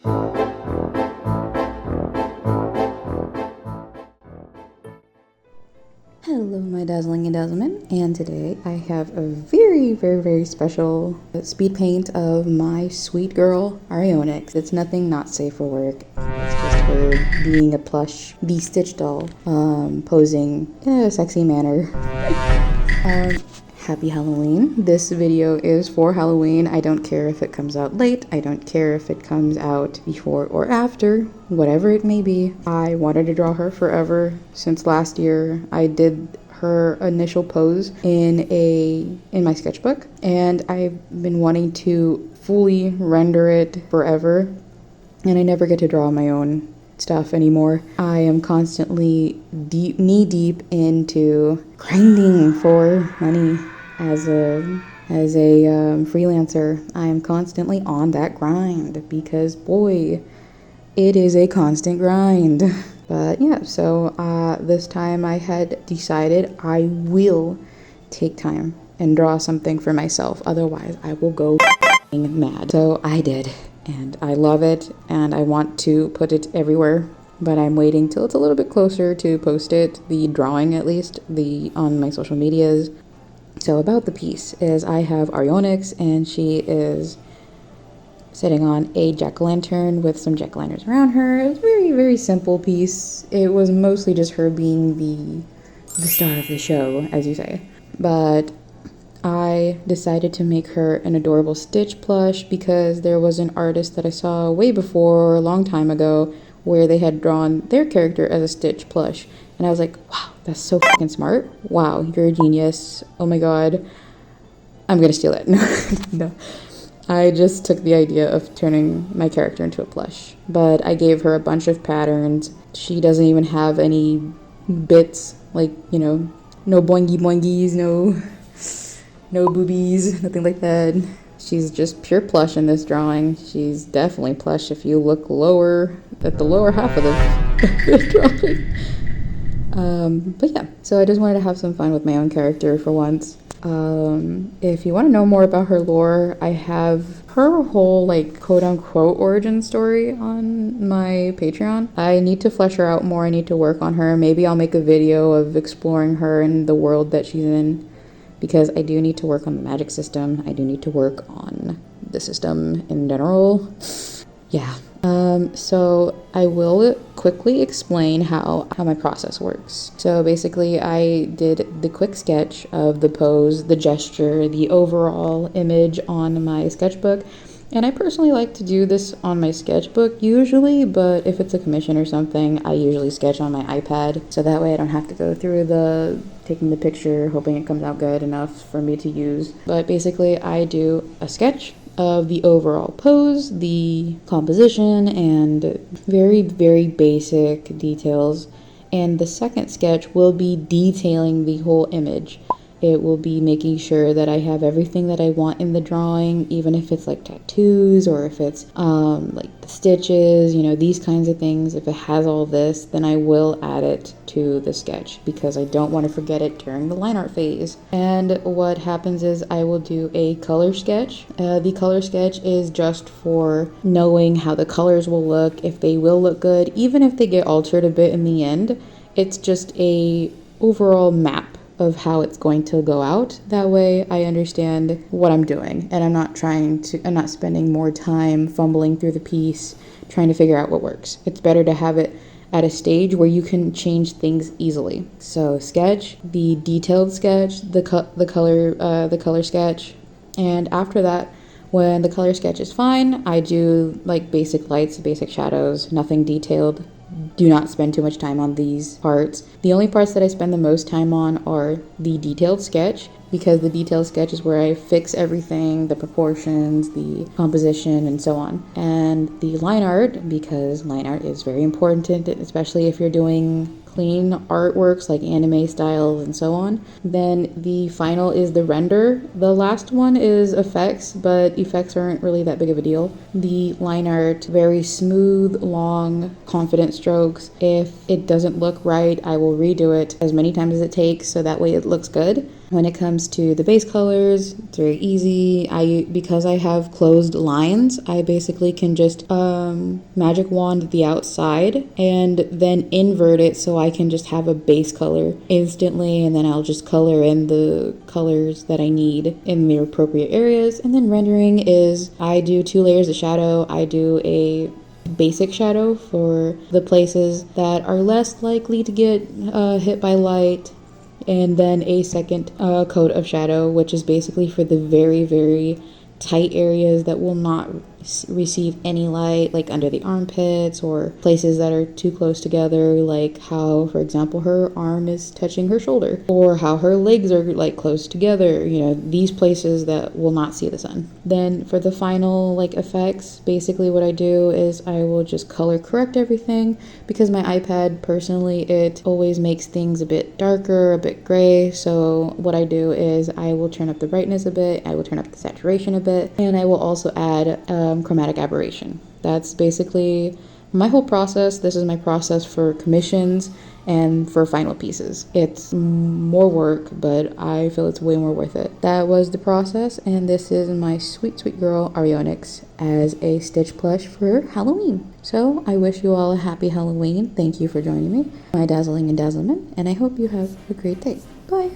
Hello my dazzling and dazzlemen, and today I have a very special speed paint of my sweet girl Arionyx. It's nothing not safe for work. It's just her being a plush V-Stitch doll, posing in a sexy manner. Happy Halloween. This video is for Halloween. I don't care if it comes out late. I don't care if it comes out before or after. Whatever it may be. I wanted to draw her forever. Since last year, I did her initial pose in my sketchbook, and I've been wanting to fully render it forever, and I never get to draw my own stuff anymore. I am constantly knee deep into grinding for money. As a freelancer, I am constantly on that grind because boy, it is a constant grind. But yeah, so this time I had decided I will take time and draw something for myself. Otherwise, I will go mad. So I did, and I love it, and I want to put it everywhere. But I'm waiting till it's a little bit closer to post it, the drawing at least, on my social medias. So about the piece is I have Arionyx, and she is sitting on a jack-o'-lantern with some jack-o'-lanterns around her. It was a very simple piece. It was mostly just her being the star of the show, as you say. But I decided to make her an adorable Stitch plush because there was an artist that I saw way before, a long time ago, where they had drawn their character as a Stitch plush. And I was like, wow, that's so fucking smart. Wow, you're a genius. Oh my god. I'm gonna steal it. No. I just took the idea of turning my character into a plush. But I gave her a bunch of patterns. She doesn't even have any bits, like, you know, no boingy boingies, no boobies, nothing like that. She's just pure plush in this drawing. She's definitely plush if you look lower, at the lower half of the drawing. But yeah, so I just wanted to have some fun with my own character for once. If you want to know more about her lore, I have her whole, like, quote-unquote origin story on my Patreon. I need to flesh her out more. I need to work on her. Maybe I'll make a video of exploring her and the world that she's in, because I do need to work on the magic system. I do need to work on the system in general. Yeah. So I will quickly explain how my process works. So basically I did the quick sketch of the pose, the gesture, the overall image on my sketchbook. And I personally like to do this on my sketchbook usually, but if it's a commission or something, I usually sketch on my iPad. So that way I don't have to go through taking the picture, hoping it comes out good enough for me to use. But basically I do a sketch of the overall pose, the composition, and very basic details. And the second sketch will be detailing the whole image. It will be making sure that I have everything that I want in the drawing, even if it's like tattoos or if it's like the stitches, you know, these kinds of things. If it has all this, then I will add it to the sketch because I don't want to forget it during the line art phase. And what happens is I will do a color sketch. The color sketch is just for knowing how the colors will look, if they will look good, even if they get altered a bit in the end. It's just a overall map of how it's going to go out. That way I understand what I'm doing, and I'm not spending more time fumbling through the piece trying to figure out what works. It's better to have it at a stage where you can change things easily. So sketch, the detailed sketch, the color sketch, and after that, when the color sketch is fine, I do like basic lights, basic shadows, nothing detailed. Do not spend too much time on these parts. The only parts that I spend the most time on are the detailed sketch, because the detailed sketch is where I fix everything, the proportions, the composition, and so on. And the line art, because line art is very important, especially if you're doing clean artworks like anime styles and so on. Then the final is the render. The last one is effects, but effects aren't really that big of a deal. The line art, very smooth, long, confident strokes. If it doesn't look right, I will redo it as many times as it takes so that way it looks good. When it comes to the base colors, it's very easy. Because I have closed lines, I basically can just magic wand the outside and then invert it so I can just have a base color instantly, and then I'll just color in the colors that I need in the appropriate areas. And then rendering is I do 2 layers of shadow. I do a basic shadow for the places that are less likely to get hit by light, and then a second coat of shadow, which is basically for the very, very tight areas that will not receive any light, like under the armpits or places that are too close together, like how, for example, her arm is touching her shoulder, or how her legs are like close together, you know, these places that will not see the sun. Then for the final like effects, basically what I do is I will just color correct everything, because my iPad personally, it always makes things a bit darker, a bit gray. So what I do is I will turn up the brightness a bit, I will turn up the saturation a bit, and I will also add chromatic aberration. That's basically my whole process. This is my process for commissions and for final pieces. It's more work, but I feel it's way more worth it. That was the process, and this is my sweet, sweet girl Arionyx as a Stitch plush for Halloween. So I wish you all a happy Halloween. Thank you for joining me, my dazzling and dazzlement, and I hope you have a great day. Bye.